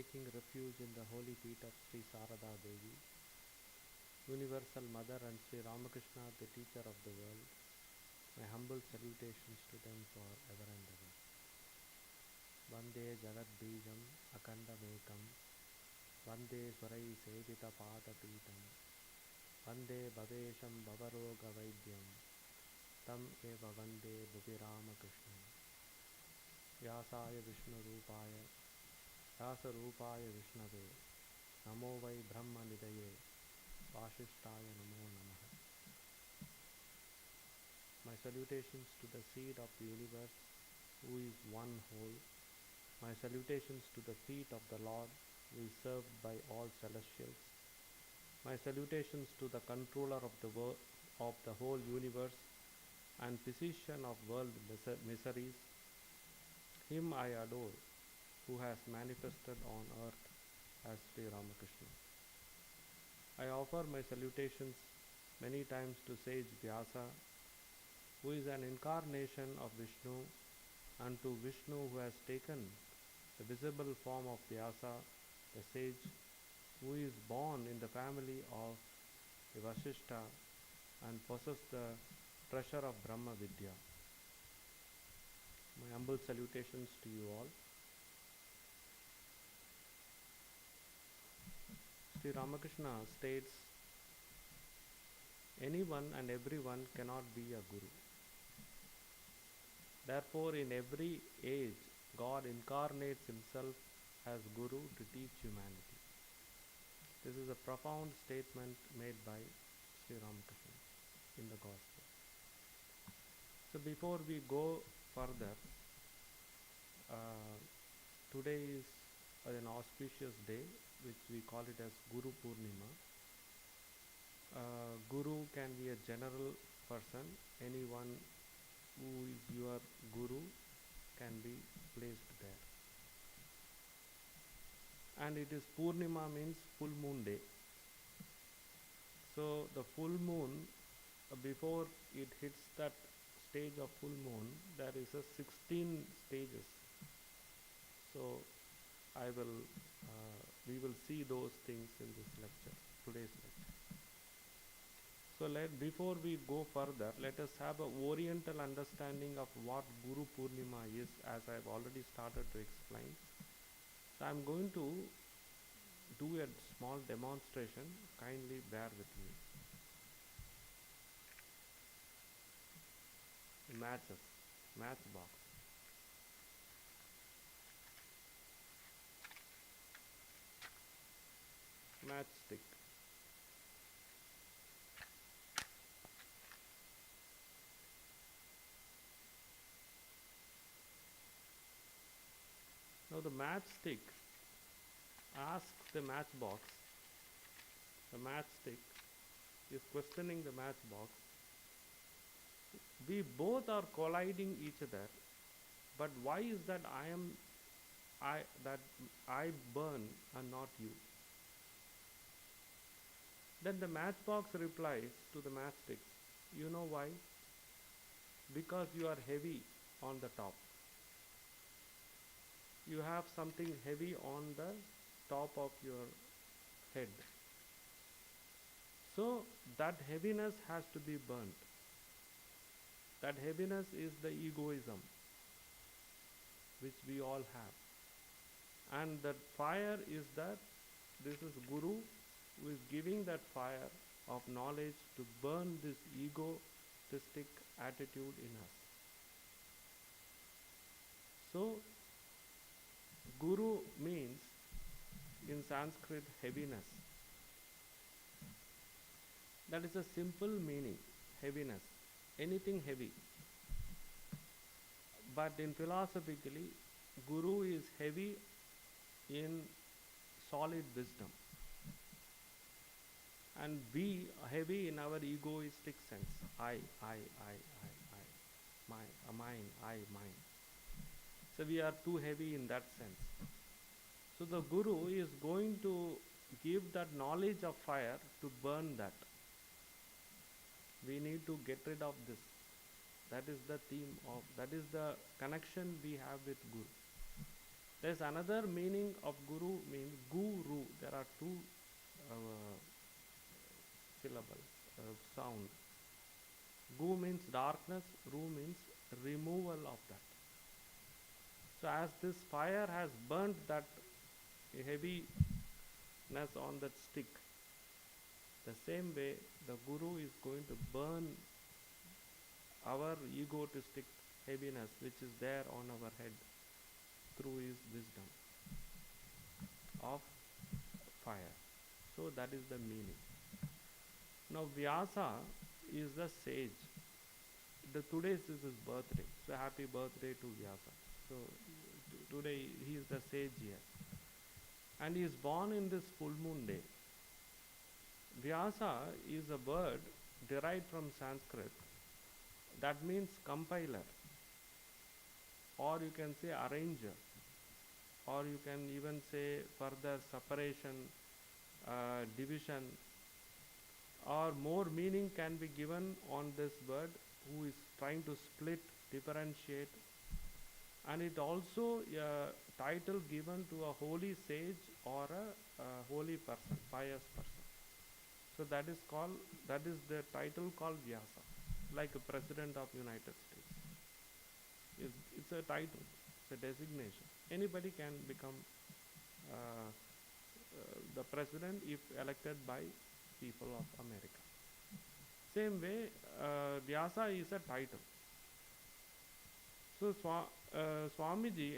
taking refuge in the holy feet of Sri Sarada Devi, Universal Mother, and Sri Ramakrishna, the teacher of the world, my humble salutations to them for ever and ever. Vande Jagat Bijam Akandamekam, Vande Swarai Sevita Pada Pitam, Vande Bhavesham Bhavaroga Vaidyam, Tam Eva Vande Bhuvi Ramakrishna, Vyasaya Vishnu Rupaya, Vyasa Rupaya Vishnave, Namo Vai Brahma Nidaye, Vashishtaya Namo Namaha. My salutations to the seed of the universe, who is one whole. My salutations to the feet of the Lord, who is served by all celestials. My salutations to the controller of the whole universe and physician of world miseries. Him I adore, who has manifested on earth as Sri Ramakrishna. I offer my salutations many times to sage Vyasa, who is an incarnation of Vishnu, and to Vishnu, who has taken the visible form of Vyasa, the sage, who is born in the family of Vasishta and possesses the treasure of Brahma Vidya. My humble salutations to you all. Sri Ramakrishna states, anyone and everyone cannot be a guru. Therefore, in every age, God incarnates himself as Guru to teach humanity. This is a profound statement made by Sri Ramakrishna in the Gospel. So before we go further, today is an auspicious day, which we call it as Guru Purnima. Guru can be a general person. Anyone who is your Guru can be placed there. And it is Purnima, means full moon day. So the full moon, before it hits that stage of full moon, there is a 16 stages. So we will see those things in this lecture, today's lecture. So before we go further, let us have an oriental understanding of what Guru Purnima is, as I have already started to explain. So I am going to do a small demonstration. Kindly bear with me. Matchbox. Matchstick. Now the matchstick asks the matchbox. The matchstick is questioning the matchbox. We both are colliding each other, but why is that I burn and not you? Then the matchbox replies to the matchstick, you know why? Because you are heavy on the top. You have something heavy on the top of your head. So that heaviness has to be burnt. That heaviness is the egoism which we all have. And that fire is this is Guru who is giving that fire of knowledge to burn this egoistic attitude in us. So Guru means in Sanskrit heaviness. That is a simple meaning, heaviness, anything heavy. But in philosophically, Guru is heavy in solid wisdom. And we are heavy in our egoistic sense. I, mine. So we are too heavy in that sense. So the Guru is going to give that knowledge of fire to burn that. We need to get rid of this. That is the theme that is the connection we have with Guru. There's another meaning of guru means guru. There are two uh, syllable sound. Gu means darkness, ru means removal of that. So as this fire has burnt that heaviness on that stick, the same way the guru is going to burn our egotistic heaviness which is there on our head through his wisdom of fire. So that is the meaning. Now Vyasa is the sage. Today is his birthday. So happy birthday to Vyasa. So today he is the sage here. And he is born in this full moon day. Vyasa is a word derived from Sanskrit that means compiler, or you can say arranger, or you can even say further separation, division, or more meaning can be given on this word, who is trying to split, differentiate. And it also a title given to a holy sage or a holy person, pious person. So that is the title called Vyasa, like a president of United States. It's a title, it's a designation. Anybody can become the president if elected by people of America. Same way, Vyasa is a title. So Swamiji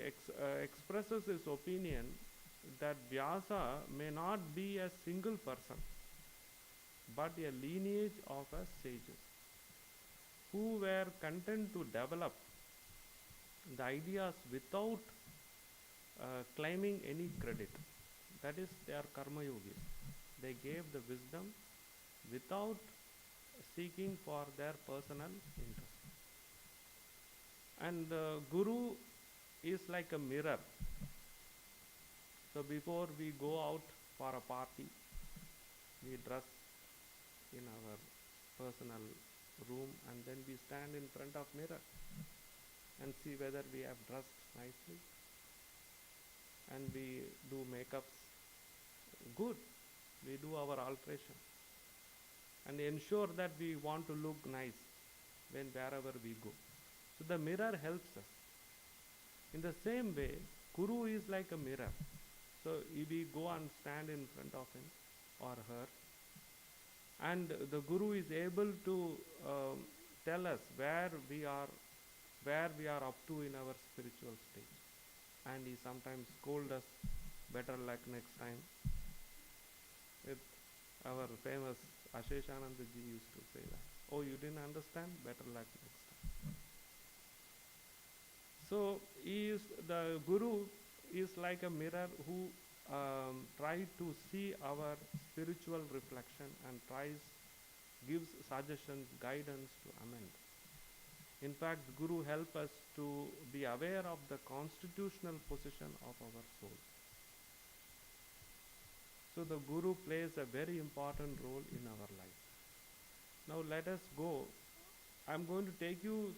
expresses his opinion that Vyasa may not be a single person, but a lineage of a sages who were content to develop the ideas without claiming any credit. That is, they are karma yogis. They gave the wisdom without seeking for their personal interest. And Guru is like a mirror. So before we go out for a party, we dress in our personal room and then we stand in front of mirror and see whether we have dressed nicely, and we do makeups good, we do our alteration and ensure that we want to look nice when wherever we go. So the mirror helps us. In the same way, Guru is like a mirror. So if we go and stand in front of him or her, and the Guru is able to tell us where we are up to in our spiritual stage. And he sometimes scold us, better luck next time. With our famous Asheshananda ji used to say that. Oh, you didn't understand? Better luck next time. So the Guru is like a mirror who tries to see our spiritual reflection and gives suggestions, guidance to amend. In fact, Guru helps us to be aware of the constitutional position of our soul. So the Guru plays a very important role in our life. Now let us go. I'm going to take you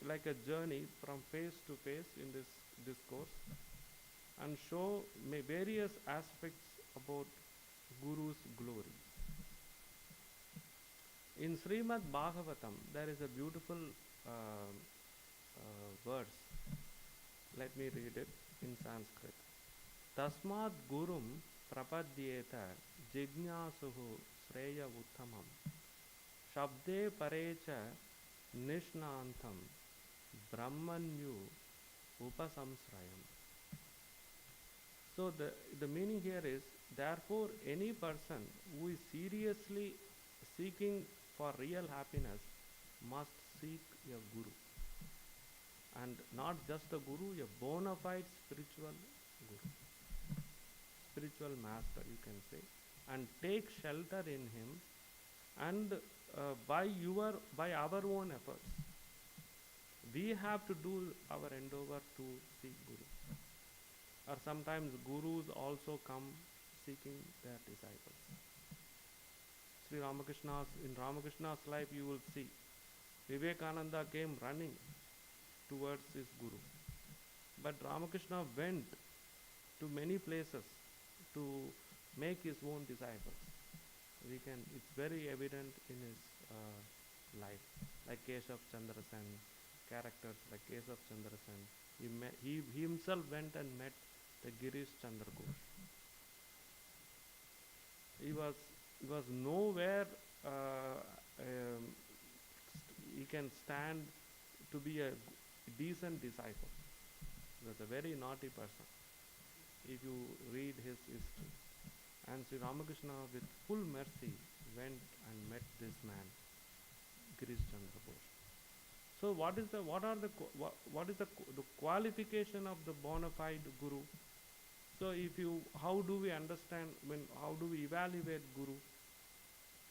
like a journey from phase to phase in this discourse and show various aspects about Guru's glory. In Srimad Bhagavatam, there is a beautiful verse. Let me read it in Sanskrit. Tasmad Gurum prapadyeta jignasuhu sreya uttamam shabde parecha nishnantam brahmanyu upasamsrayam. So the meaning here is, therefore any person who is seriously seeking for real happiness must seek a Guru. And not just a Guru, a bona fide spiritual Guru. Spiritual master, you can say. And take shelter in him, and by our own efforts, we have to do our endeavor to seek Guru. Or sometimes Gurus also come seeking their disciples. In Ramakrishna's life you will see Vivekananda came running towards his Guru. But Ramakrishna went to many places to make his own disciples. It's very evident in his life, like Keshav Chandra Sen, characters like Keshav Chandra Sen. He himself went and met the Girish Chandra Ghosh. He was nowhere he can stand to be a decent disciple. He was a very naughty person, if you read his history. And Sri Ramakrishna, with full mercy, went and met this man, Girish Chandra Ghosh. So, what is the qualification of the bona fide guru? So, how do we understand? How do we evaluate guru?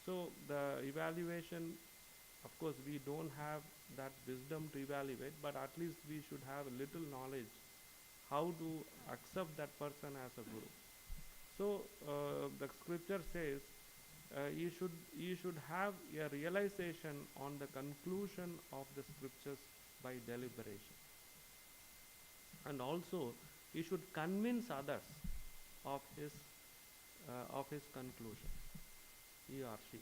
So, the evaluation, of course, we don't have that wisdom to evaluate, but at least we should have a little knowledge how to accept that person as a guru. So the scripture says you should have a realization on the conclusion of the scriptures by deliberation, and also he should convince others of his conclusion, he or she.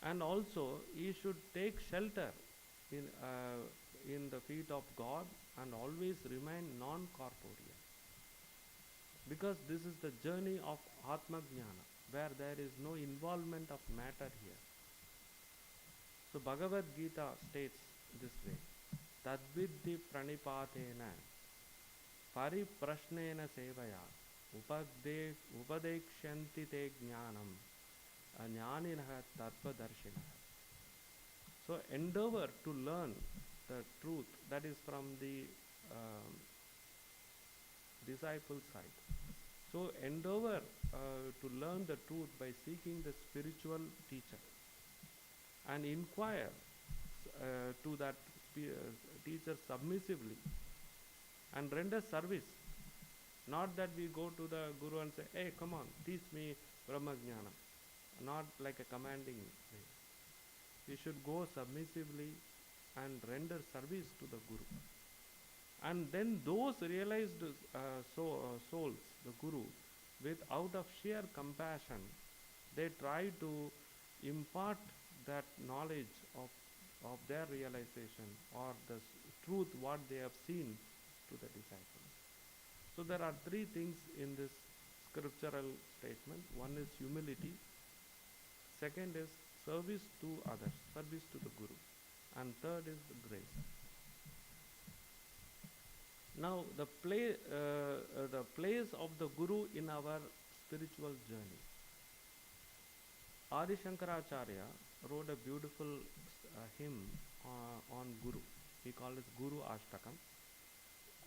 And also he should take shelter in the feet of God and always remain non-corporeal. Because this is the journey of Atma Jnana, where there is no involvement of matter here. So Bhagavad Gita states this way: Tadvidhi pranipatena pariprashnena sevaya upadekshanti te jnanam jnaninaha tattvadarshinaha. So endeavor to learn the truth, that is from the disciple side. So endeavor to learn the truth by seeking the spiritual teacher, and inquire to that teacher submissively and render service. Not that we go to the guru and say, hey, come on, teach me Brahma Jnana. Not like a commanding way. We should go submissively and render service to the guru. And then those realized souls, the guru, out of sheer compassion, they try to impart that knowledge of their realization or the truth what they have seen to the disciples. So there are three things in this scriptural statement. One is humility, second is service to others, service to the guru, and third is the grace. Now the place of the guru in our spiritual journey. Adi Shankaracharya wrote a beautiful hymn on Guru. He called it Guru Ashtakam.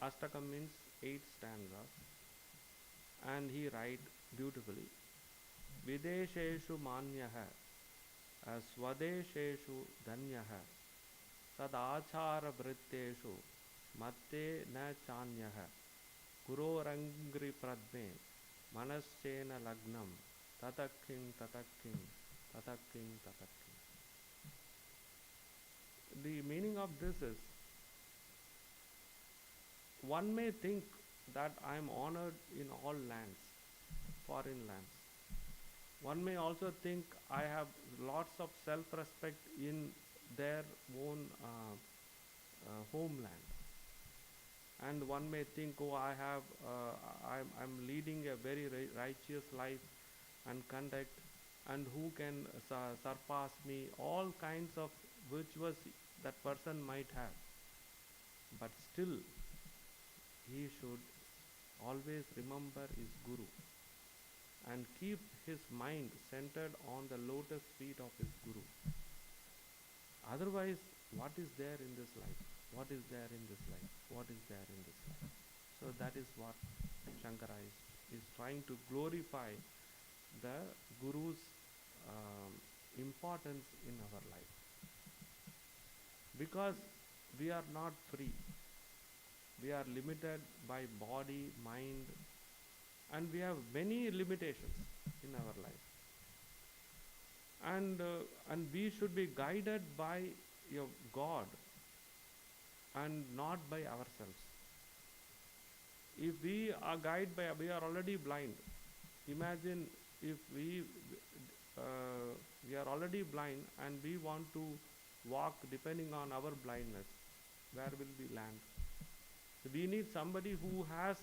Ashtakam means 8 stanzas, and he writes beautifully: Videsheshu manyaha swadesheshu danyaha sadachara vritteshu matte na chanyaha gurorangri pradme manaschena lagnam tataking tataking tataking tataking. The meaning of this is, one may think that I am honored in all lands, foreign lands. One may also think I have lots of self-respect in their own homeland. And one may think, oh, I'm leading a very righteous life and conduct, and who can surpass me? All kinds of virtues that person might have. But still, he should always remember his Guru and keep his mind centered on the lotus feet of his Guru. Otherwise, what is there in this life? What is there in this life? What is there in this life? So that is what Shankara is trying to glorify, the Guru's importance in our life. Because we are not free. We are limited by body, mind, and we have many limitations in our life. And we should be guided by your God and not by ourselves. If we are guided by, we are already blind. Imagine if we are already blind and we want to walk depending on our blindness, where will we land? So we need somebody who has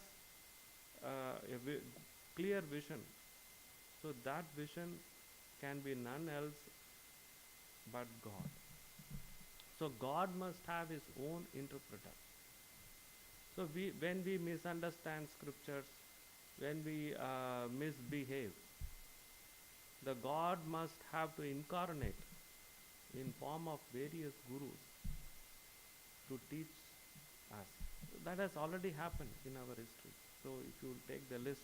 clear vision. So that vision can be none else but God. So God must have his own interpreter. So when we misunderstand scriptures, when we misbehave, the God must have to incarnate in form of various gurus to teach us. That has already happened in our history. So if you take the list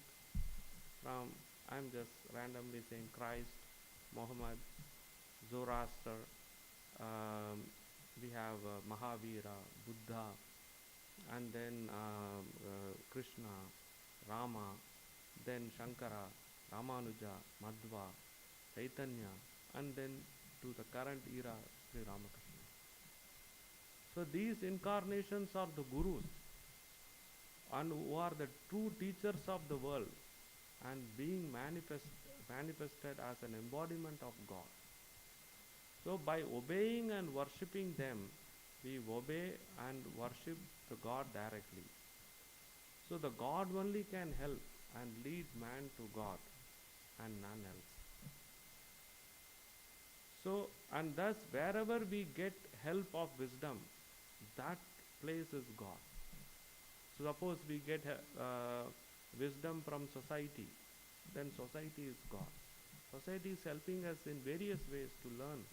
from, I'm just randomly saying Christ, Muhammad, Zoroaster, we have Mahavira, Buddha, and then Krishna, Rama, then Shankara, Ramanuja, Madhva, Chaitanya, and then to the current era, Sri Ramakrishna. So these incarnations are the gurus and who are the true teachers of the world and being manifested as an embodiment of God. So by obeying and worshipping them, we obey and worship the God directly. So the God only can help and lead man to God and none else. So, and thus wherever we get help of wisdom, that place is God. So suppose we get wisdom from society, then society is God. Society is helping us in various ways to learn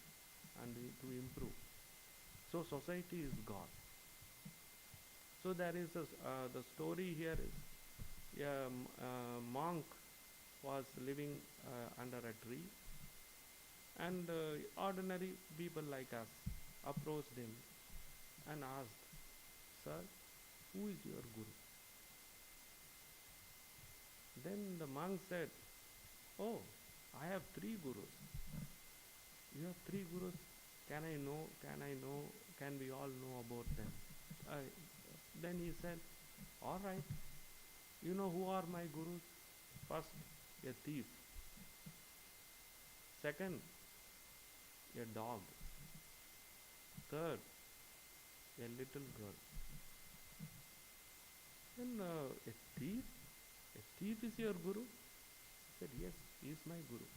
and to improve. So society is God. So there is the story here is a monk was living under a tree, and ordinary people like us approached him and asked, "Sir, who is your guru?" Then the monk said, "Oh, I have 3 gurus." "You have 3 gurus? Can I know? Can we all know about them?" Then he said, "All right. You know who are my gurus? First, a thief. Second, a dog. Third, a little girl." Then a thief? A thief is your guru? He said, "Yes, he is my guru."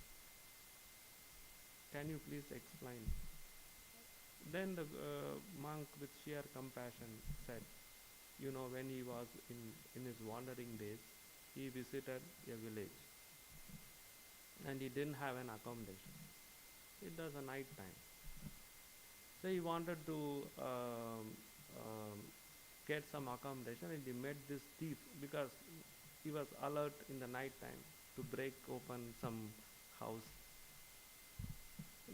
"Can you please explain?" Then the monk with sheer compassion said, "You know, when he was in his wandering days, he visited a village and he didn't have an accommodation. It was a night time. So he wanted to get some accommodation, and he met this thief because he was alert in the night time to break open some house.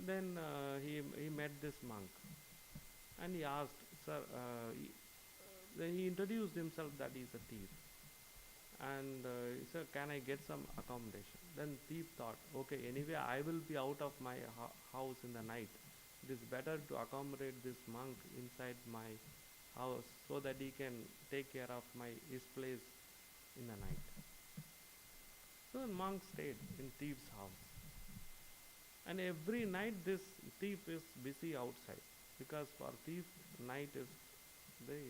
Then he met this monk and he asked, "Sir," then he introduced himself that he is a thief. And he said, "Can I get some accommodation?" Then thief thought, "Okay, anyway I will be out of my house in the night. It is better to accommodate this monk inside my house so that he can take care of his place in the night." So the monk stayed in thief's house. And every night this thief is busy outside, because for thief night is they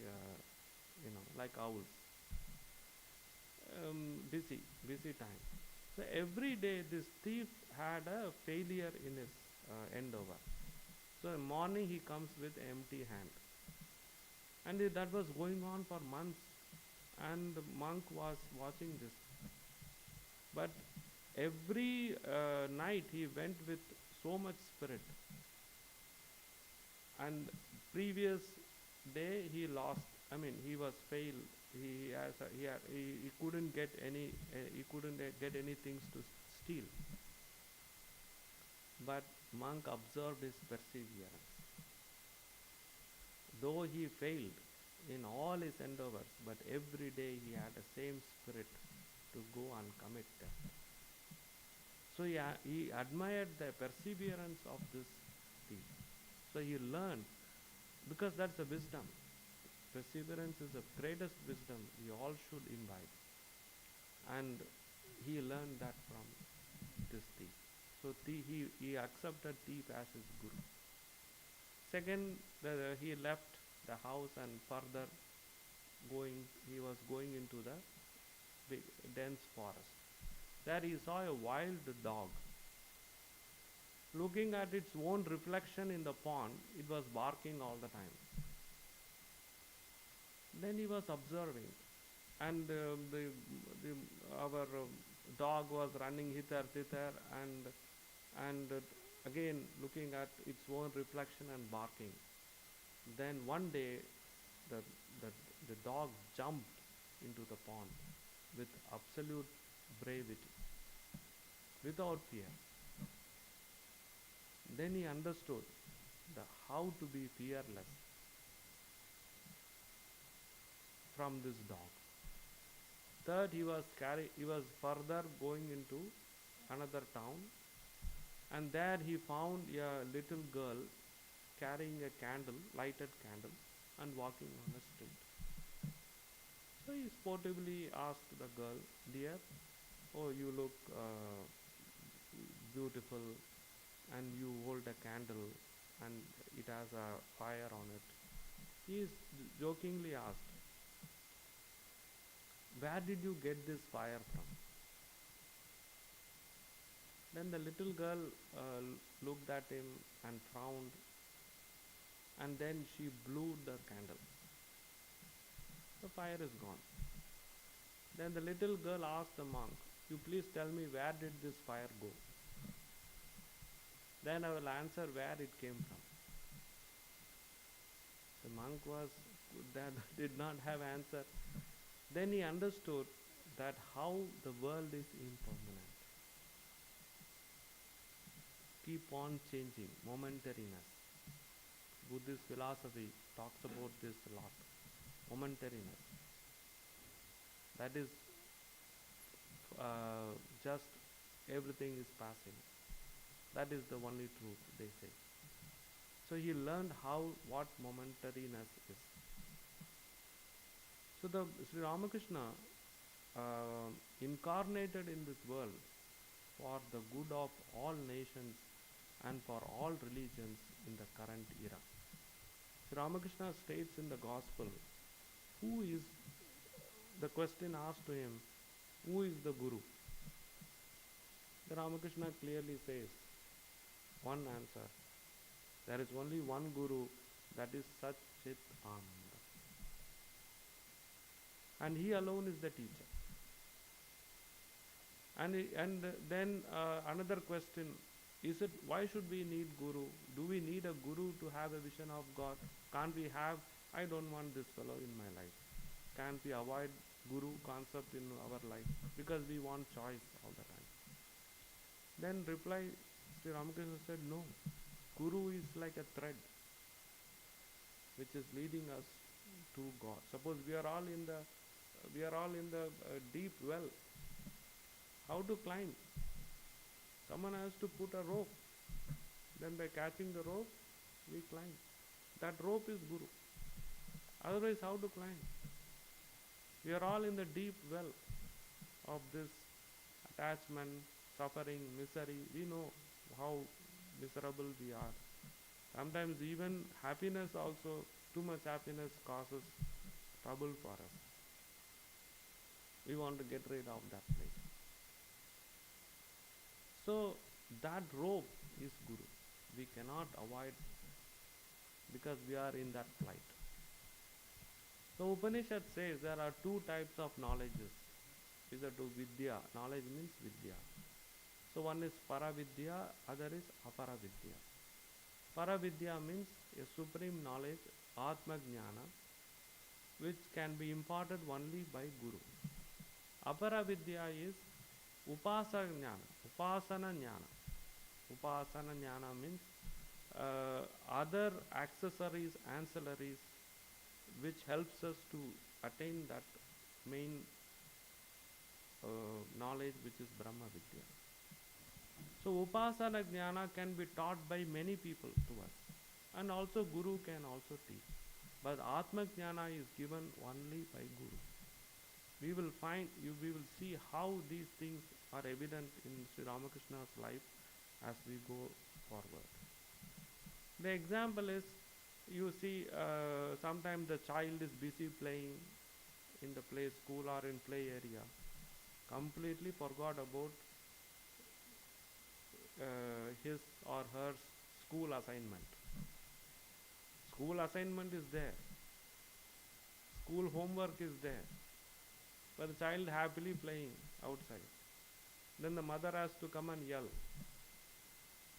like owls. Busy time. So every day this thief had a failure in his endeavor. So in the morning he comes with empty hand. And that was going on for months. And the monk was watching this. But every night he went with so much spirit. And previous day he lost. He was failed. He couldn't get any. He couldn't get any things to steal. But monk observed his perseverance. Though he failed in all his endeavors, but every day he had the same spirit to go and commit theft. So he admired the perseverance of this thief. So he learned, because that's the wisdom. Perseverance is the greatest wisdom we all should imbibe. And he learned that from this thief. So he accepted thief as his guru. Second, he left the house and further he was going into the big, dense forest. There he saw a wild dog. Looking at its own reflection in the pond, it was barking all the time. Then he was observing, and our dog was running hither, thither, and again looking at its own reflection and barking. Then one day, the, the, the dog jumped into the pond with absolute bravery, without fear. Then he understood how to be fearless from this dog. Third, he was further going into another town, and there he found a little girl carrying a candle, lighted candle, and walking on the street. So he sportively asked the girl, "Dear, oh, you look beautiful, and you hold a candle, and it has a fire on it." He jokingly asked, "Where did you get this fire from?" Then the little girl looked at him and frowned, and then she blew the candle. The fire is gone. Then the little girl asked the monk, "You please tell me, where did this fire go?" Then I will answer where it came from. The monk did not have answer. Then he understood that how the world is impermanent. Keep on changing, momentariness. Buddhist philosophy talks about this a lot. Momentariness. That is just everything is passing. That is the only truth, they say. So he learned what momentariness is. So the Sri Ramakrishna incarnated in this world for the good of all nations and for all religions in the current era. Sri Ramakrishna states in the Gospel, the question asked to him, who is the Guru? The Ramakrishna clearly says, one answer, there is only one Guru, that is Sat Chit Ananda. And he alone is the teacher. And then another question, why should we need Guru? Do we need a Guru to have a vision of God? Can't we have, I don't want this fellow in my life. Can't we avoid Guru concept in our life? Because we want choice all the time. Then reply, Sri Ramakrishna said, no. Guru is like a thread which is leading us to God. Suppose we are all in the deep well. How to climb? Someone has to put a rope. Then by catching the rope, we climb. That rope is Guru. Otherwise, how to climb? We are all in the deep well of this attachment, suffering, misery. We know how miserable we are. Sometimes even happiness also, too much happiness causes trouble for us. We want to get rid of that place. So that rope is Guru. We cannot avoid because we are in that flight. So Upanishad says there are two types of knowledges. These are two Vidya. Knowledge means Vidya. So one is Paravidya, other is Aparavidya. Paravidya means a supreme knowledge, Atma Jnana, which can be imparted only by Guru. Aparavidya is Upasana Jnana. Upasana Jnana. Upasana Jnana means other accessories, ancillaries, which helps us to attain that main knowledge, which is Brahma Vidya. So Upasana Jnana can be taught by many people to us, and also Guru can also teach. But Atma Jnana is given only by Guru. We will see how these things are evident in Sri Ramakrishna's life as we go forward. The example is, you see, sometimes the child is busy playing in the play school or in play area, completely forgot about his or her school assignment. School assignment is there, school homework is there, but the child happily playing outside. Then the mother has to come and yell,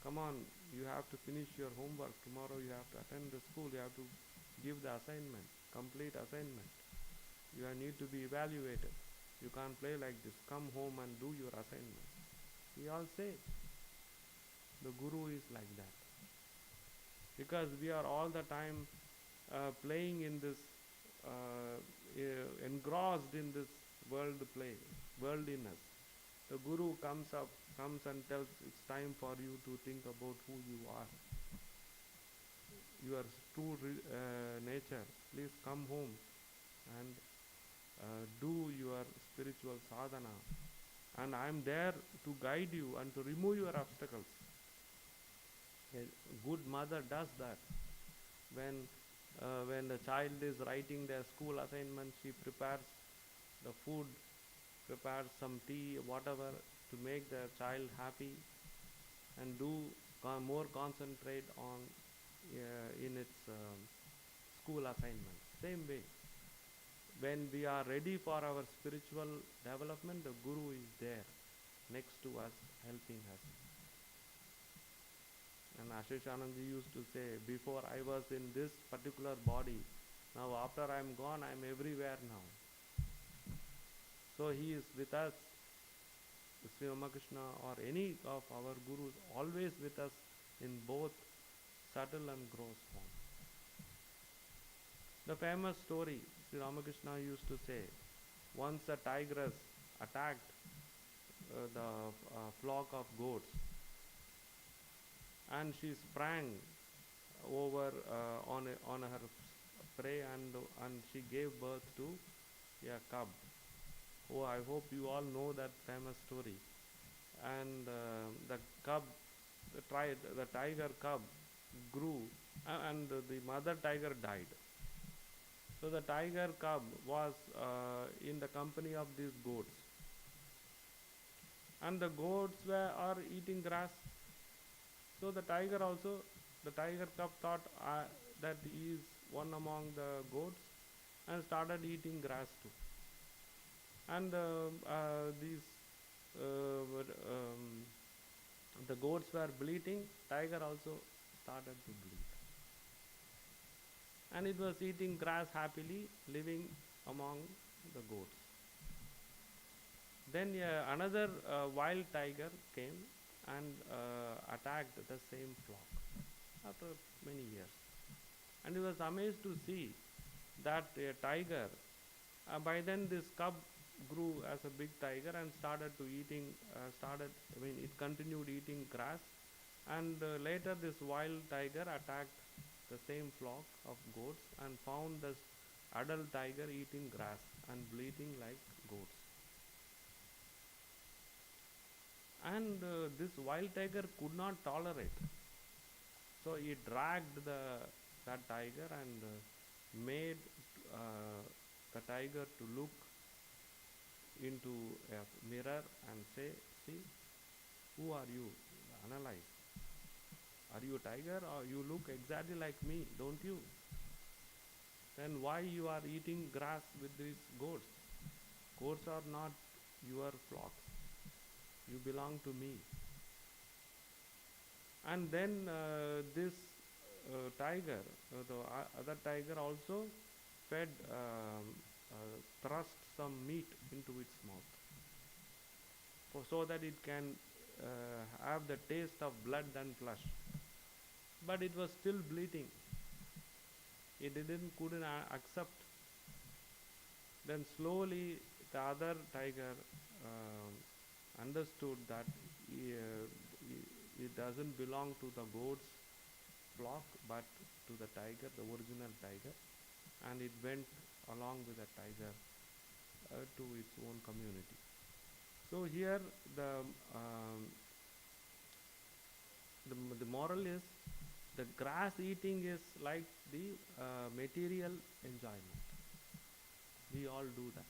come on, you have to finish your homework, tomorrow you have to attend the school, you have to give the assignment, complete assignment, you need to be evaluated, you can't play like this, come home and do your assignment. We all say the Guru is like that, because we are all the time playing in this, engrossed in this worldliness. The Guru comes and tells, it's time for you to think about who you are, your true nature. Please come home and do your spiritual sadhana, and I am there to guide you and to remove your obstacles. A good mother does that. When the child is writing their school assignment, she prepares the food, prepares some tea, whatever, to make the child happy and do more concentrate on in its school assignment. Same way, when we are ready for our spiritual development, the Guru is there next to us, helping us. And Ashish Anandji used to say, before I was in this particular body, now after I am gone, I am everywhere now. So he is with us, Sri Ramakrishna or any of our Gurus, always with us in both subtle and gross form. The famous story, Sri Ramakrishna used to say, once a tigress attacked the flock of goats, and she sprang over on her prey, and she gave birth to a cub. Oh, I hope you all know that famous story. And the tiger cub grew, and the mother tiger died. So the tiger cub was in the company of these goats, and the goats are eating grass. So the tiger cub thought that he is one among the goats, and started eating grass too. And the goats were bleating, tiger also started to bleat. And it was eating grass happily, living among the goats. Then another wild tiger came and attacked the same flock after many years. And he was amazed to see that a tiger, by then this cub grew as a big tiger and it continued eating grass, and later this wild tiger attacked the same flock of goats and found this adult tiger eating grass and bleating like goats. And this wild tiger could not tolerate, so he dragged that tiger and made the tiger to look into a mirror and say, see, who are you? Analyze. Are you a tiger, or you look exactly like me, don't you? Then why you are eating grass with these goats? Goats are not your flocks. You belong to me. And then this tiger, the other tiger also thrust some meat into its mouth, so that it can have the taste of blood and flesh. But it was still bleating. It couldn't accept. Then slowly the other tiger understood that it doesn't belong to the goat's flock, but to the tiger, the original tiger. and it went along with the tiger to its own community. So here the um, the moral is the grass eating is like the material enjoyment. We all do that.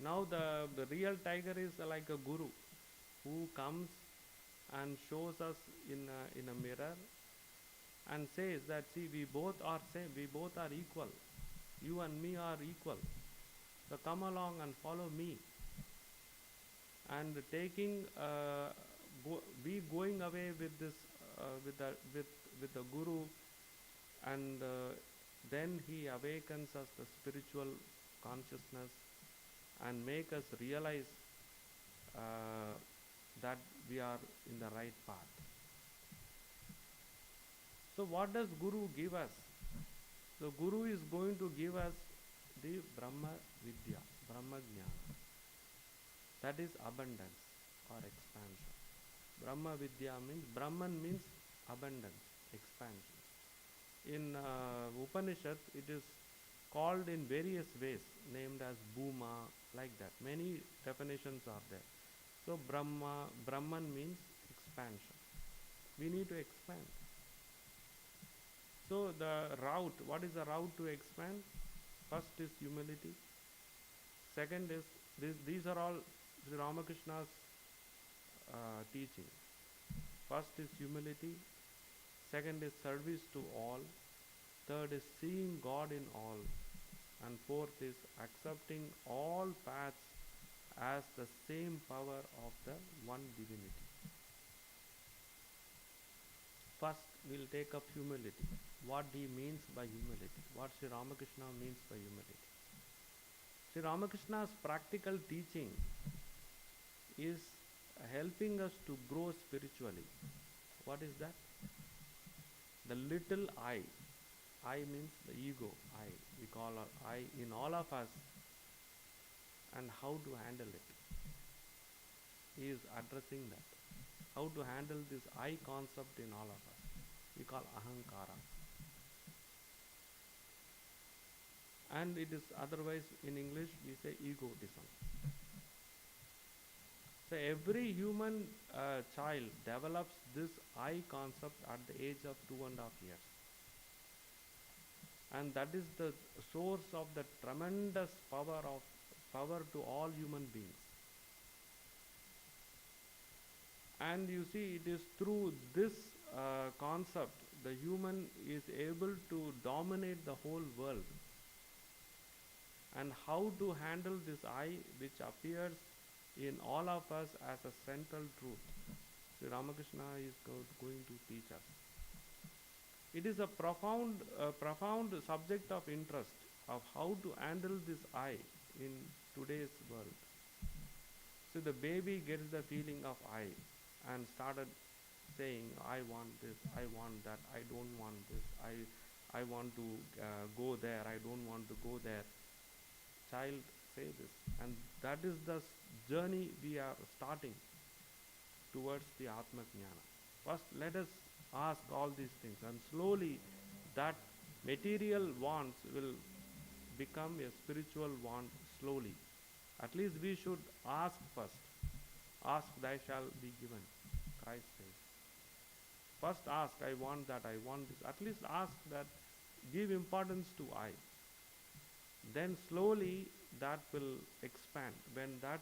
Now the real tiger is like a guru who comes and shows us in a mirror and says that, see, we both are same, we both are equal, you and me are equal, so come along and follow me. And taking we going away with this with the guru, and then he awakens us the spiritual consciousness and make us realize uh, that we are in the right path. So what does Guru give us? So Guru is going to give us the Brahma Vidya, Brahma Jnana. That is abundance or expansion. Brahma Vidya means, Brahman means abundance, expansion. In Upanishad, it is called in various ways, named as Bhuma, like that. Many definitions are there. So Brahman means expansion. We need to expand. So the route, what is the route to expand? First is humility. Second is, these are all Sri Ramakrishna's teaching. First is humility. Second is service to all. Third is seeing God in all. And fourth is accepting all paths as the same power of the one divinity. First, we'll take up humility. What he means by humility. What Sri Ramakrishna means by humility. Sri Ramakrishna's practical teaching is helping us to grow spiritually. What is that? The little I. I means the ego. I. We call I in all of us, and how to handle it. He is addressing that. How to handle this I concept in all of us. We call ahankara. And it is otherwise in English we say egotism. So every human child develops this I concept at the age of 2.5 years. And that is the source of the tremendous power to all human beings. And you see, it is through this concept the human is able to dominate the whole world. And how to handle this I, which appears in all of us as a central truth. Sri Ramakrishna is going to teach us. It is a profound subject of interest of how to handle this I in today's world. So the baby gets the feeling of I and started saying, I want this, I want that, I don't want this, I want to go there, I don't want to go there. Child say this, and that is the journey we are starting towards the Atma Jnana. First, let us ask all these things, and slowly that material wants will become a spiritual want slowly. At least we should ask first. Ask, thy shall be given, Christ says. First ask, I want that, I want this. At least ask that, give importance to I. Then slowly that will expand. When that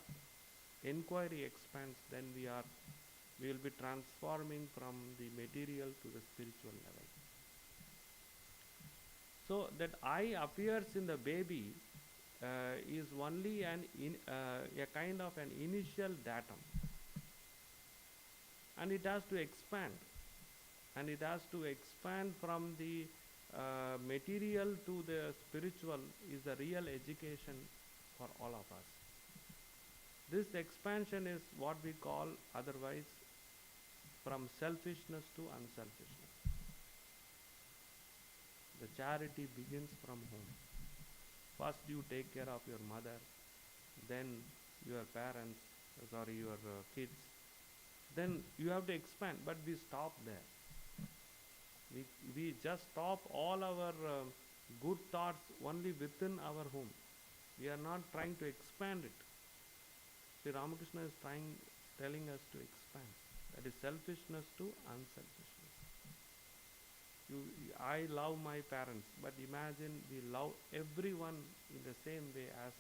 inquiry expands, then we will be transforming from the material to the spiritual level. So that I appears in the baby is only a kind of an initial datum, and it has to expand, and it has to expand from the material to the spiritual is the real education for all of us. This expansion is what we call otherwise from selfishness to unselfishness. The charity begins from home. First you take care of your mother, then your parents, your kids. Then you have to expand, but we stop there. We just stop all our good thoughts only within our home. We are not trying to expand it. Sri Ramakrishna is telling us to expand. That is selfishness to unselfishness. I love my parents, but imagine we love everyone in the same way as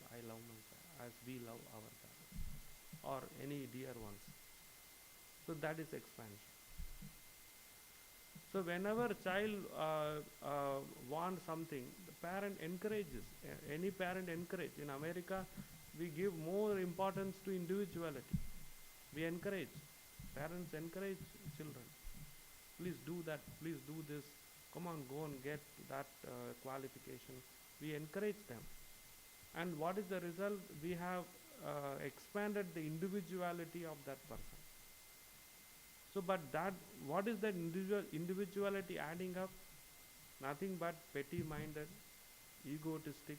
as we love our parents or any dear ones. So that is expansion. So whenever child wants something, the parent encourages. Any parent encourage. In America, we give more importance to individuality. We encourage. Parents encourage children. Please do that. Please do this. Come on, go and get that qualification. We encourage them. And what is the result? We have expanded the individuality of that person. So, but what is that individuality adding up? Nothing but petty-minded, egotistic,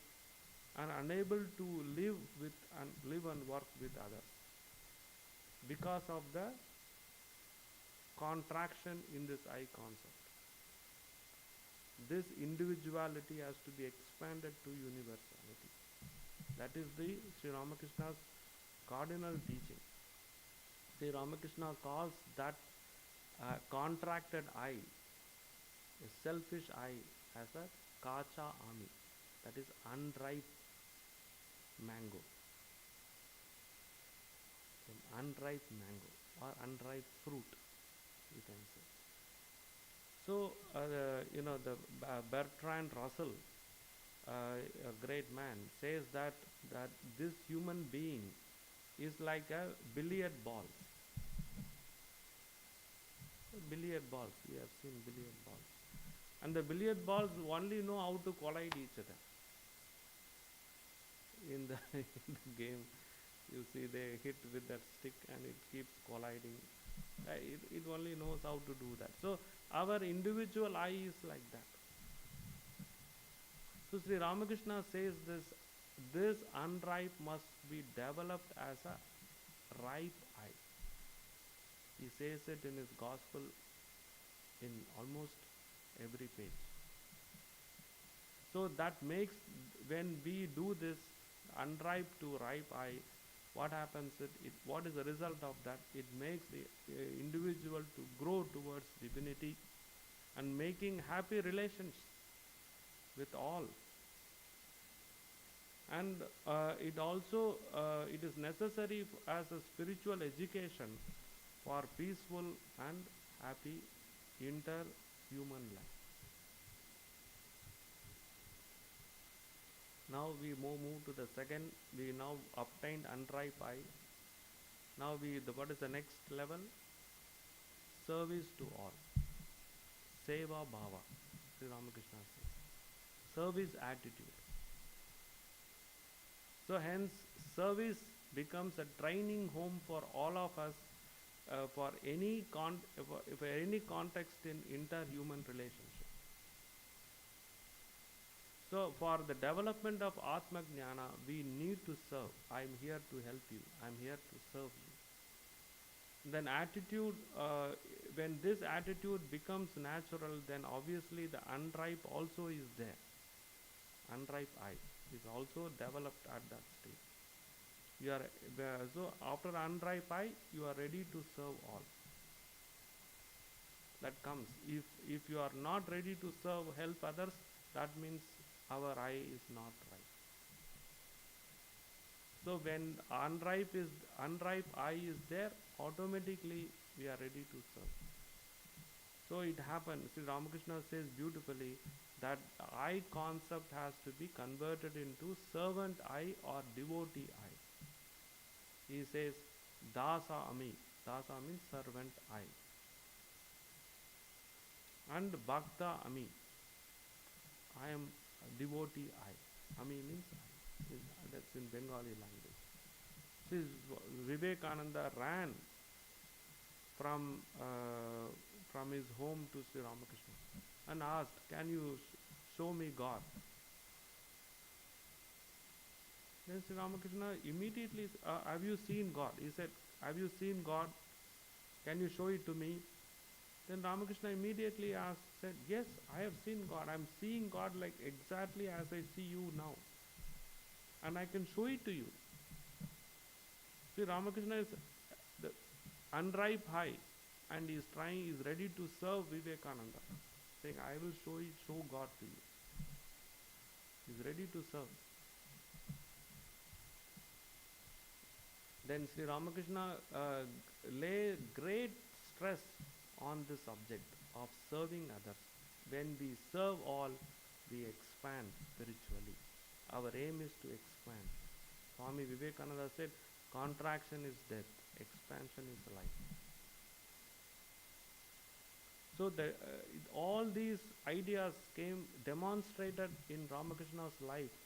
and unable to live and work with others because of the contraction in this I concept. This individuality has to be expanded to universality. That is the Sri Ramakrishna's cardinal teaching. Sri Ramakrishna calls that contracted I, a selfish I, as a kacha ami, that is unripe mango. An unripe mango or unripe fruit, you can say. So, the Bertrand Russell, a great man, says that this human being is like a billiard ball. Billiard balls, we have seen billiard balls. And the billiard balls only know how to collide each other. In the game, you see they hit with that stick and it keeps colliding. It only knows how to do that. So our individual I is like that. So Sri Ramakrishna says this unripe must be developed as a ripe I. He says it in his gospel in almost every page. So that makes, when we do this unripe to ripe I, what happens? What is the result of that? It makes the individual to grow towards divinity and making happy relations with all. And it also it is necessary as a spiritual education for peaceful and happy inter-human life. Now we move to the second. We now obtained unripe I. Now what is the next level? Service to all. Seva bhava. Sri Ramakrishna says. Service attitude. So hence service becomes a training home for all of us for any context in inter-human relationship. So for the development of Atma Jnana, we need to serve. I am here to help you. I am here to serve you. Then attitude, when this attitude becomes natural, then obviously the unripe also is there. Unripe I is also developed at that stage. So after unripe I, you are ready to serve all. That comes. If you are not ready to help others, that means our I is not ripe. So when unripe I is there, automatically we are ready to serve. So it happens. Sri Ramakrishna says beautifully that I concept has to be converted into servant I or devotee I. He says Dasa Ami. Dasa means servant I. And Bhakta Ami. I am a devotee I. Ami means I. That's in Bengali language. See, Vivekananda ran from his home to Sri Ramakrishna and asked, can you show me God? Then Sri Ramakrishna immediately, have you seen God? He said, have you seen God? Can you show it to me? Then Ramakrishna immediately asked, said, yes, I have seen God. I'm seeing God like exactly as I see you now. And I can show it to you. See, Ramakrishna is the unripe high, and he is trying, he is ready to serve Vivekananda, saying, I will show God to you. He is ready to serve. Then Sri Ramakrishna lay great stress on this subject of serving others. When we serve all, we expand spiritually. Our aim is to expand. Swami Vivekananda said, contraction is death, expansion is life. So all these ideas came demonstrated in Ramakrishna's life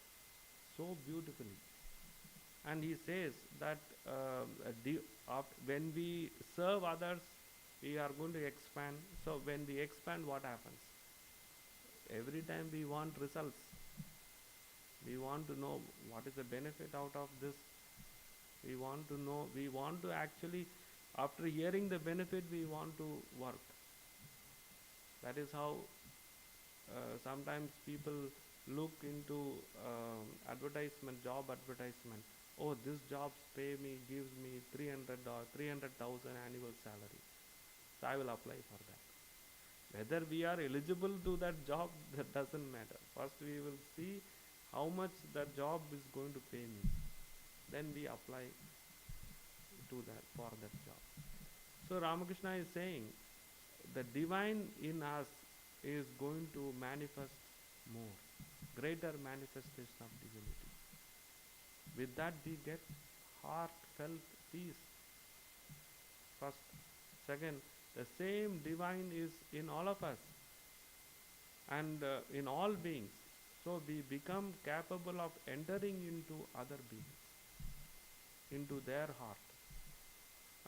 so beautifully. And he says that when we serve others, we are going to expand. So when we expand, what happens? Every time we want results. We want to know what is the benefit out of this. We want to know, we want to actually, after hearing the benefit, we want to work. That is how sometimes people look into advertisement, job advertisement. Oh, this job gives me 300 or 300,000 annual salary. So I will apply for that. Whether we are eligible to that job, that doesn't matter. First we will see how much that job is going to pay me. Then we apply for that job. So Ramakrishna is saying the divine in us is going to manifest more, greater manifestation of divinity. With that we get heartfelt peace. First. Second, the same divine is in all of us and in all beings. So we become capable of entering into other beings, into their heart.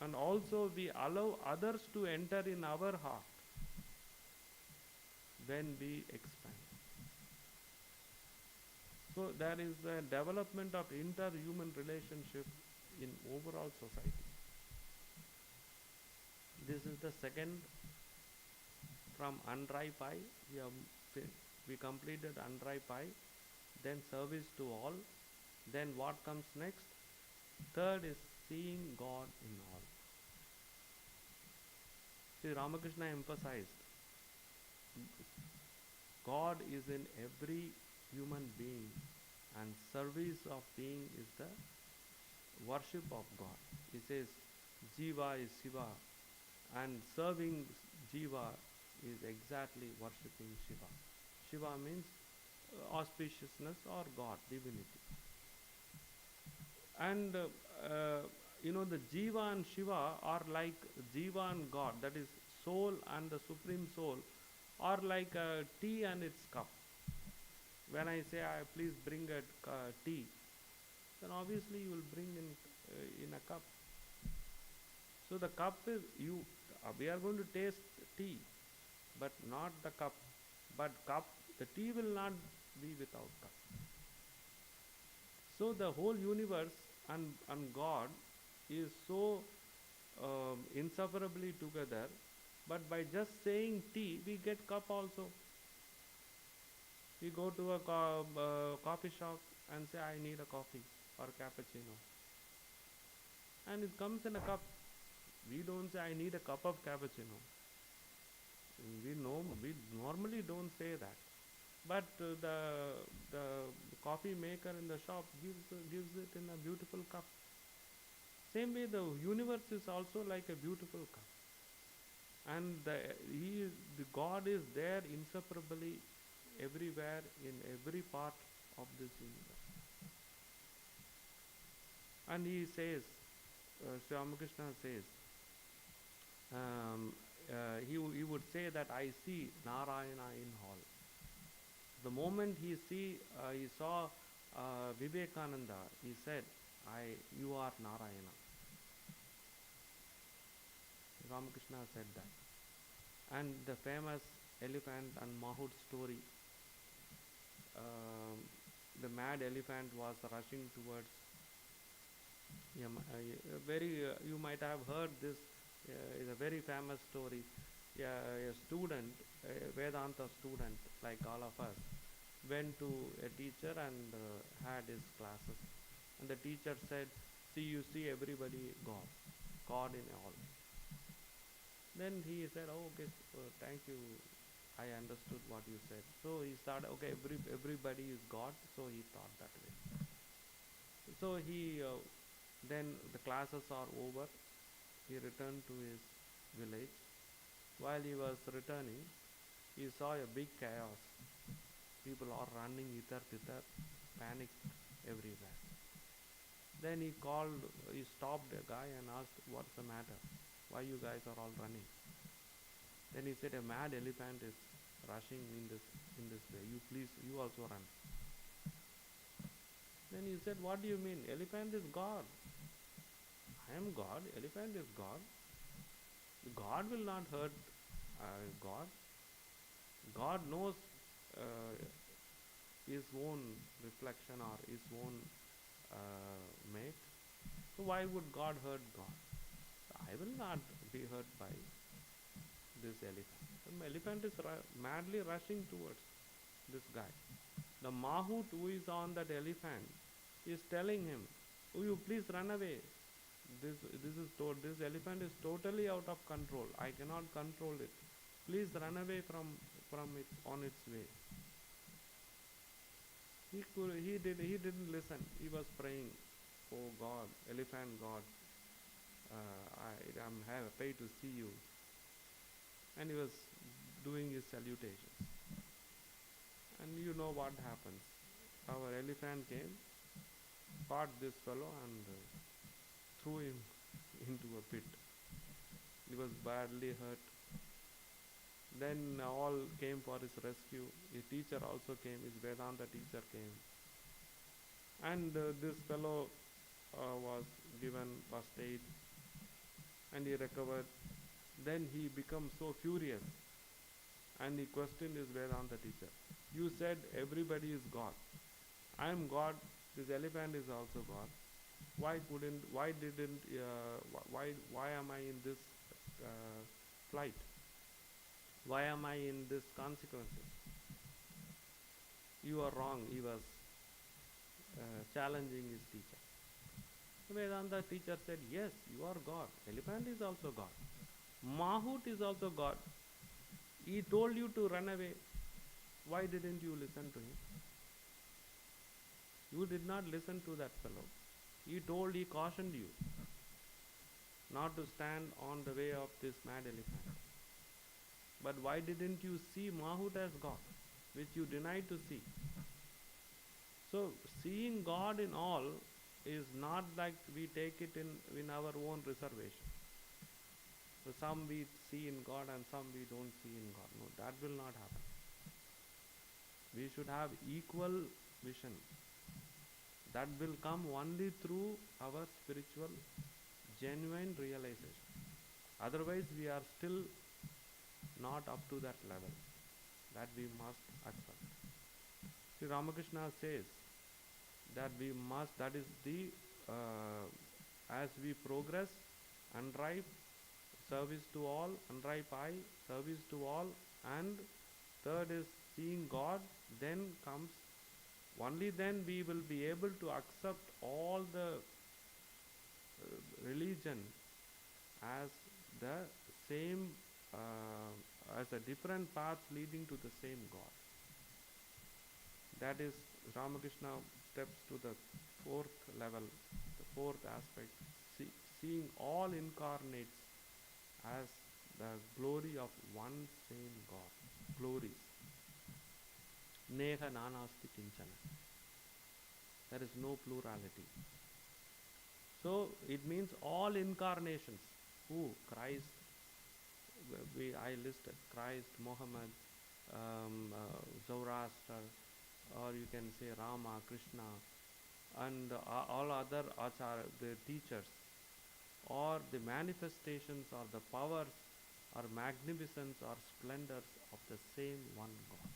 And also we allow others to enter in our heart when we expand. So there is a development of inter-human relationship in overall society. This is the second from unripe eye. We completed unripe eye. Then service to all. Then what comes next? Third is seeing God in all. See, Ramakrishna emphasized God is in every human being, and service of being is the worship of God. He says Jiva is Shiva, and serving Jiva is exactly worshipping Shiva. Shiva means auspiciousness or God, divinity. And the Jiva and Shiva are like Jiva and God, that is soul and the Supreme Soul, are like a tea and its cup. When I say, please bring a tea, then obviously you will bring in a cup. So the cup is, we are going to taste tea, but not the cup. But the tea will not be without cup. So the whole universe and God is so inseparably together, but by just saying tea, we get cup also. We go to a coffee shop and say, I need a coffee or cappuccino. And it comes in a cup. We don't say, I need a cup of cappuccino. We normally don't say that. But the coffee maker in the shop gives it in a beautiful cup. Same way, the universe is also like a beautiful cup. And the God is there inseparably everywhere in every part of this universe. And he says, Sri Ramakrishna says, he would say that I see Narayana in all. The moment he saw Vivekananda, he said, you are Narayana. Ramakrishna said that. And the famous elephant and Mahood story, the mad elephant was rushing towards, you might have heard this, is a very famous story. A student a Vedanta student like all of us went to a teacher and had his classes. And the teacher said, see, you see everybody God, God in all. Then he said, oh, okay, thank you. I understood what you said. So he started, okay, everybody is God. So he thought that way. So then the classes are over. He returned to his village. While he was returning, he saw a big chaos. People are running hither, thither, panic everywhere. Then he stopped a guy and asked, what's the matter? Why you guys are all running? Then he said, a mad elephant is rushing in this way. You also run. Then he said, what do you mean? Elephant is God. I am God. Elephant is God. God will not hurt God. God knows his own reflection or his own mate. So why would God hurt God? I will not be hurt by this elephant. The elephant is madly rushing towards this guy. The mahout who is on that elephant is telling him, "Oh, you please run away. This elephant is totally out of control. I cannot control it. Please run away from it on its way." He didn't listen. He was praying, "Oh God, elephant God, I'm happy to see you." And he was doing his salutations. And you know what happens. Our elephant came, caught this fellow and threw him into a pit. He was badly hurt. Then all came for his rescue. His teacher also came, his Vedanta teacher came. And this fellow was given first aid and he recovered. Then he became so furious and he questioned his Vedanta teacher. You said everybody is God. I am God. This elephant is also God. Why am I in this flight? Why am I in this consequences? You are wrong. He was challenging his teacher. The Vedanta teacher said, yes, you are God. Elephant is also God. Mahout is also God. He told you to run away. Why didn't you listen to him? You did not listen to that fellow. He cautioned you not to stand on the way of this mad elephant. But why didn't you see Mahout as God, which you denied to see? So, seeing God in all is not like we take it in our own reservation. So some we see in God and some we don't see in God. No, that will not happen. We should have equal vision. That will come only through our spiritual, genuine realization. Otherwise, we are still not up to that level. That we must accept. Sri Ramakrishna says that we must, that is the, as we progress, unripe, service to all, unripe I, service to all, and third is seeing God, then comes, only then we will be able to accept all the religion as the same, as a different path leading to the same God. That is, Ramakrishna steps to the fourth level, the fourth aspect, seeing all incarnates as the glory of one same God. Glories. Neha nanasti kinchana. There is no plurality. So it means all incarnations. Who? Christ. I listed Christ, Muhammad, Zoroaster, or you can say Rama, Krishna, and all other acharya, the teachers, or the manifestations or the powers or magnificence or splendors of the same one God.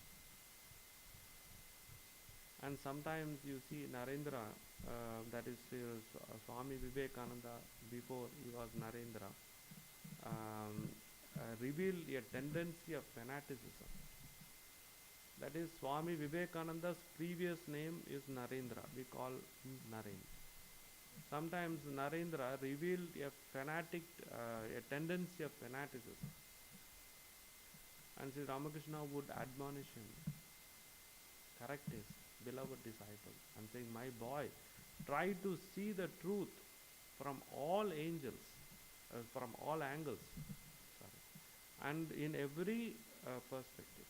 And sometimes you see Narendra, that is Swami Vivekananda, before he was Narendra, reveal a tendency of fanaticism. That is, Swami Vivekananda's previous name is Narendra. We call him Naren. Sometimes Narendra revealed a tendency of fanaticism. And Sri Ramakrishna would admonish him, correct his beloved disciple, and saying, my boy, try to see the truth from all angels, from all angles, and in every perspective.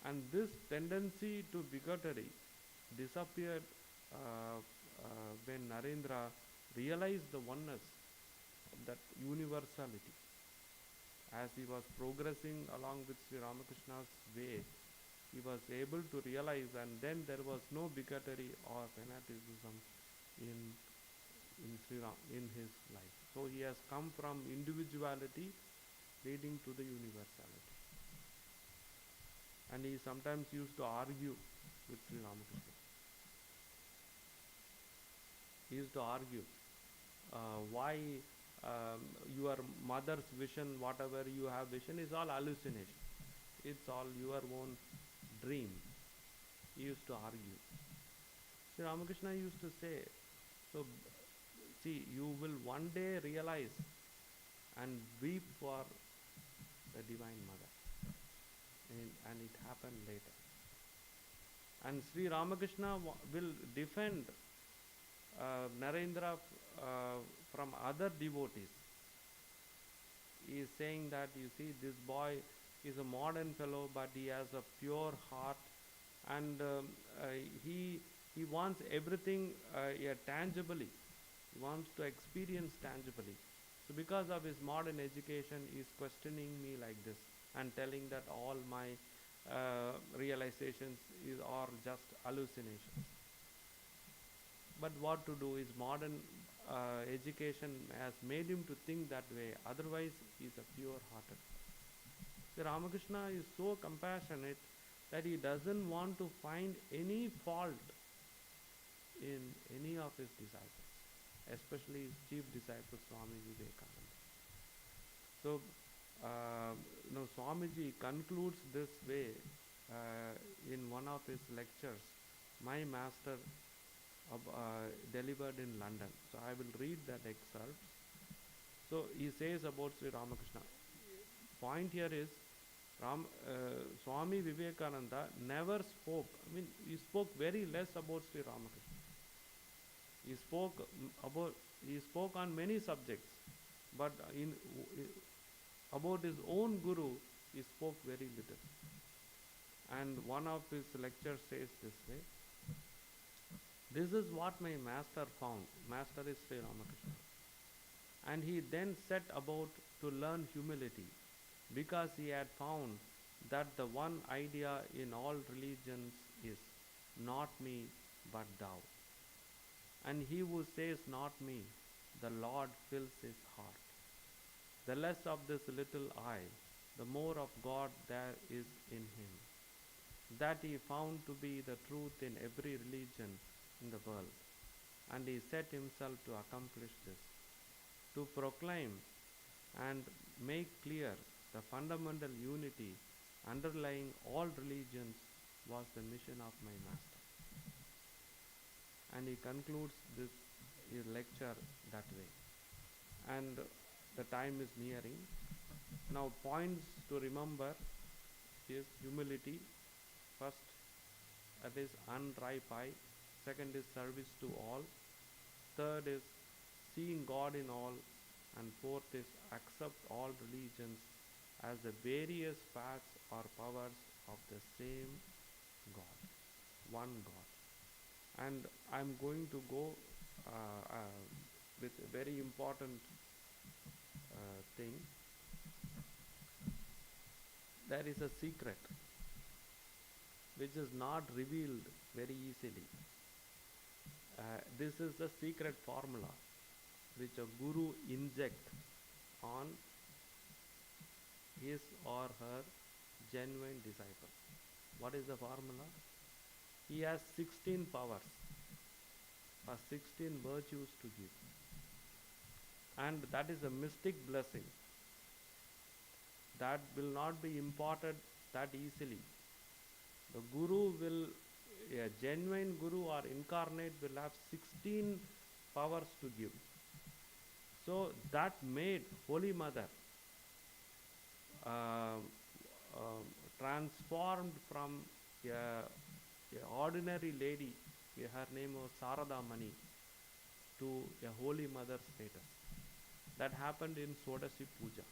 And this tendency to bigotry disappeared when Narendra realized the oneness of that universality. As he was progressing along with Sri Ramakrishna's way, he was able to realize, and then there was no bigotry or fanaticism in his life. So he has come from individuality leading to the universality. And he sometimes used to argue with Sri Ramakrishna. He used to argue why your mother's vision, whatever you have vision, is all hallucination. It's all your own dream. He used to argue. Sri Ramakrishna used to say, so see, you will one day realize and weep for the Divine Mother. And it happened later. And Sri Ramakrishna will defend Narendra from other devotees. He is saying that, you see, this boy is a modern fellow, but he has a pure heart, and he wants everything tangibly. He wants to experience tangibly. So because of his modern education, he is questioning me like this and telling that all my realizations are just hallucinations. But what to do? His modern education has made him to think that way. Otherwise, he is a pure-hearted. So Ramakrishna is so compassionate that he doesn't want to find any fault in any of his disciples, especially his chief disciple Swami Vivekananda. So, Swamiji concludes this way in one of his lectures, my master delivered in London. So I will read that excerpt. So he says about Sri Ramakrishna. Point here is, Swami Vivekananda never spoke. I mean, he spoke very less about Sri Ramakrishna. He spoke on many subjects, but about his own guru, he spoke very little. And one of his lectures says this way: this is what my master found. Master is Sri Ramakrishna. And he then set about to learn humility, because he had found that the one idea in all religions is, not me, but thou. And he who says not me, the Lord fills his heart. The less of this little I, the more of God there is in him. That he found to be the truth in every religion in the world. And he set himself to accomplish this, to proclaim and make clear the fundamental unity underlying all religions was the mission of my master. And he concludes his lecture that way. And the time is nearing. Now, points to remember is humility. First, that is unripe eye. Second is service to all. Third is seeing God in all. And fourth is accept all religions as the various parts or powers of the same God, one God. And I'm going to go with a very important thing. There is a secret which is not revealed very easily. This is the secret formula which a guru injects on his or her genuine disciple. What is the formula? He has 16 powers or 16 virtues to give. and that is a mystic blessing that will not be imparted that easily. The Guru will, a genuine Guru or incarnate will have 16 powers to give. So that made Holy Mother uh, uh, transformed from a ordinary lady, her name was Sarada Mani, to a Holy Mother status. That happened in Sodasi Puja.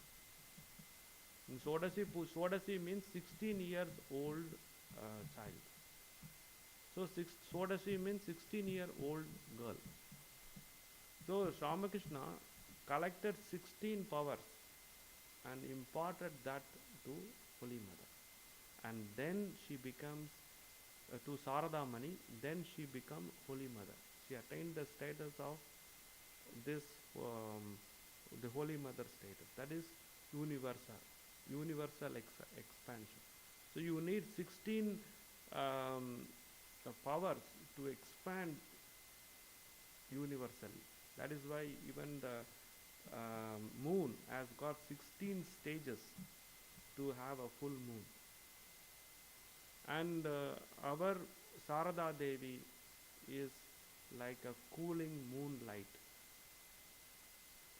In Sodasi means 16 years old child. So Sodasi means 16-year-old girl. So Ramakrishna collected 16 powers and imparted that to Holy Mother. And then she becomes, to Sarada Mani, then she become Holy Mother. She attained the status of this, the Holy Mother status. That is universal expansion. So you need 16 powers to expand universally. That is why even the moon has got 16 stages to have a full moon. And our Sarada Devi is like a cooling moonlight,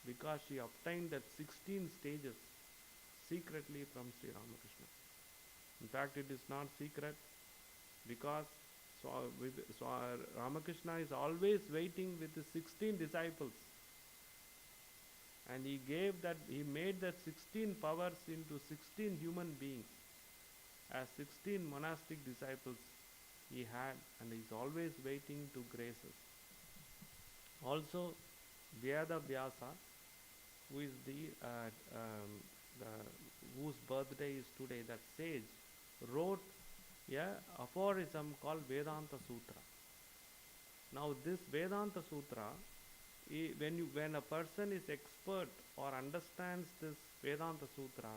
because she obtained that 16 stages secretly from Sri Ramakrishna. In fact, it is not secret, because Ramakrishna is always waiting with the 16 disciples, and he made that 16 powers into 16 human beings as 16 monastic disciples he had, and he is always waiting to grace us. Also, Vyeda Vyasa, who is whose birthday is today, that sage, wrote a aphorism called Vedanta Sutra. Now this Vedanta Sutra, when a person is expert or understands this Vedanta Sutra,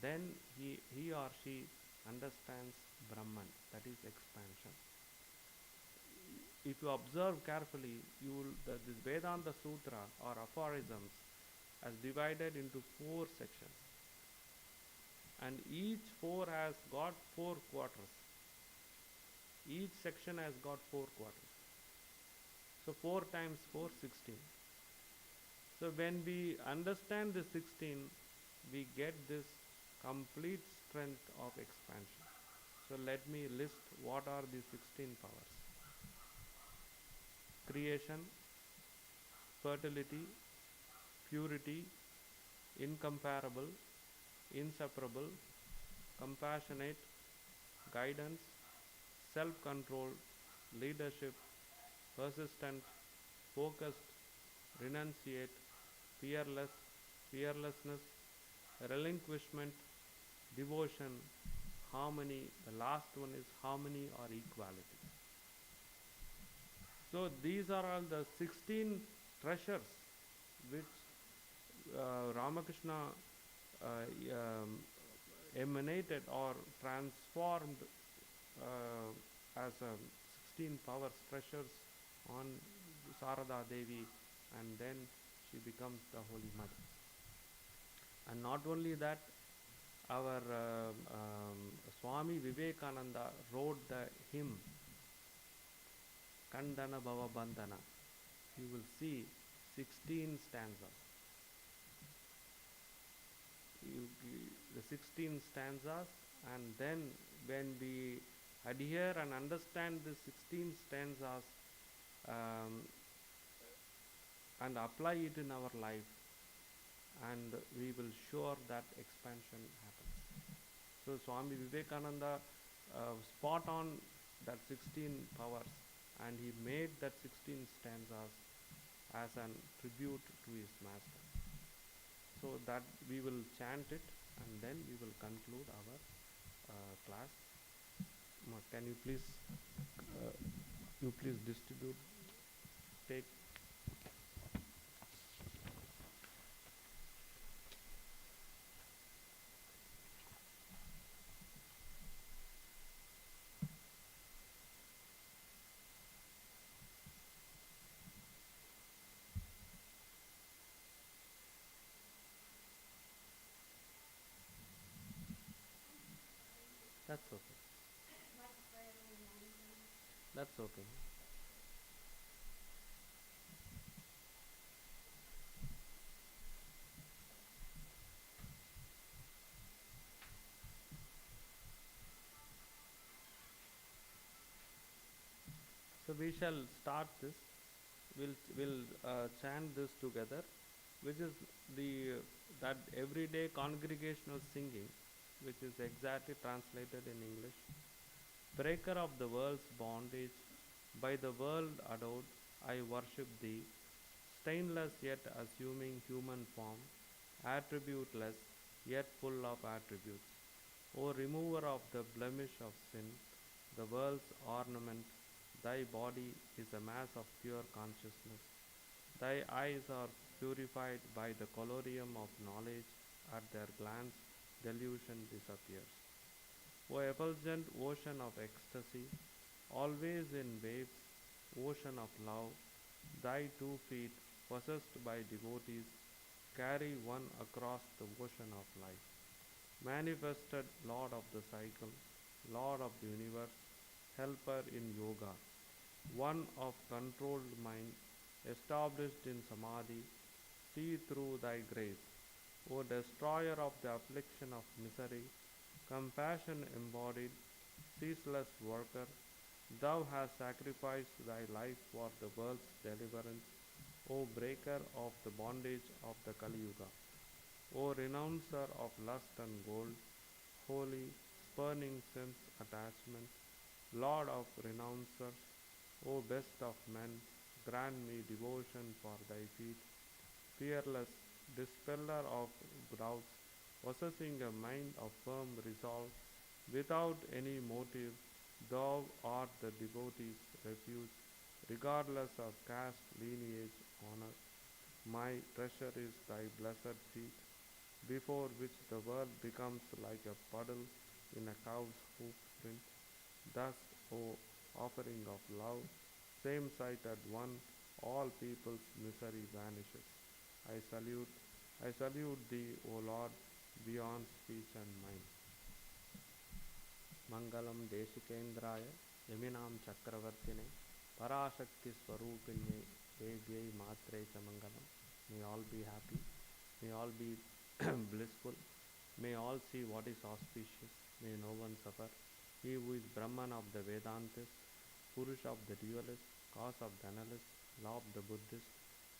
then he or she understands Brahman, that is expansion. If you observe carefully, this Vedanta Sutra or aphorisms as divided into 4 sections, and each 4 has got 4 quarters. Each section has got 4 quarters. So 4 times 4, 16. So when we understand the 16, we get this complete strength of expansion. So let me list what are the 16 powers. Creation, fertility, purity, incomparable, inseparable, compassionate, guidance, self-control, leadership, persistent, focused, renunciate, fearlessness, relinquishment, devotion, harmony. The last one is harmony or equality. So these are all the 16 treasures which Ramakrishna emanated or transformed as 16 powers treasures on Sarada Devi, and then she becomes the Holy Mother. And not only that, our Swami Vivekananda wrote the hymn Kandana Bhava Bandhana. You will see 16 stanzas. The 16 stanzas, and then when we adhere and understand the 16 stanzas and apply it in our life, and we will sure that expansion happens. So Swami Vivekananda spot on that 16 powers, and he made that 16 stanzas as a tribute to his master. So that we will chant it, and then we will conclude our class. Can you please distribute, take. That's okay. That's okay. So we shall start this. We'll chant this together, which is the that everyday congregational singing, which is exactly translated in English. Breaker of the world's bondage, by the world adored, I worship thee, stainless yet assuming human form, attributeless yet full of attributes. O remover of the blemish of sin, the world's ornament, thy body is a mass of pure consciousness. Thy eyes are purified by the colorium of knowledge, at their glance delusion disappears. O effulgent ocean of ecstasy, always in waves, ocean of love, thy 2 feet, possessed by devotees, carry one across the ocean of life. Manifested Lord of the cycle, Lord of the universe, helper in yoga, one of controlled mind, established in samadhi, see through thy grace. O destroyer of the affliction of misery, compassion embodied, ceaseless worker, thou hast sacrificed thy life for the world's deliverance, O breaker of the bondage of the Kali Yuga. O renouncer of lust and gold, holy, spurning sense attachment, Lord of renouncers, O best of men, grant me devotion for thy feet, fearless, dispeller of doubts, possessing a mind of firm resolve, without any motive, thou art the devotee's refuge, regardless of caste, lineage, honor. My treasure is thy blessed feet, before which the world becomes like a puddle in a cow's hoof print. Thus, O offering of love, same sighted one, all people's misery vanishes. I salute, I salute thee, O Lord, beyond speech and mind. Mangalam Deshikendraya, Yaminam Chakravartine, Parashakti Swarupinye, Devyai Matre Chamangalam. May all be happy, may all be blissful, may all see what is auspicious, may no one suffer. He who is Brahman of the Vedantists, Purusha of the dualist, cause of the analyst, law of the Buddhist,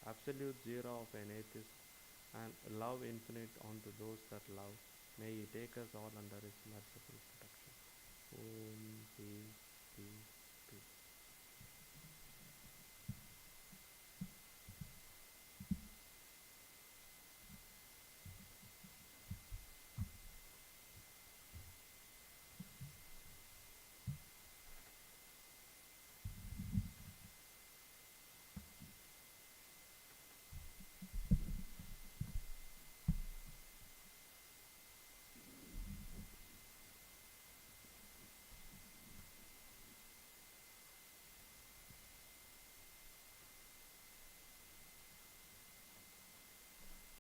absolute zero of an atheist, and love infinite unto those that love, may he take us all under his merciful protection. Om Peace, Peace.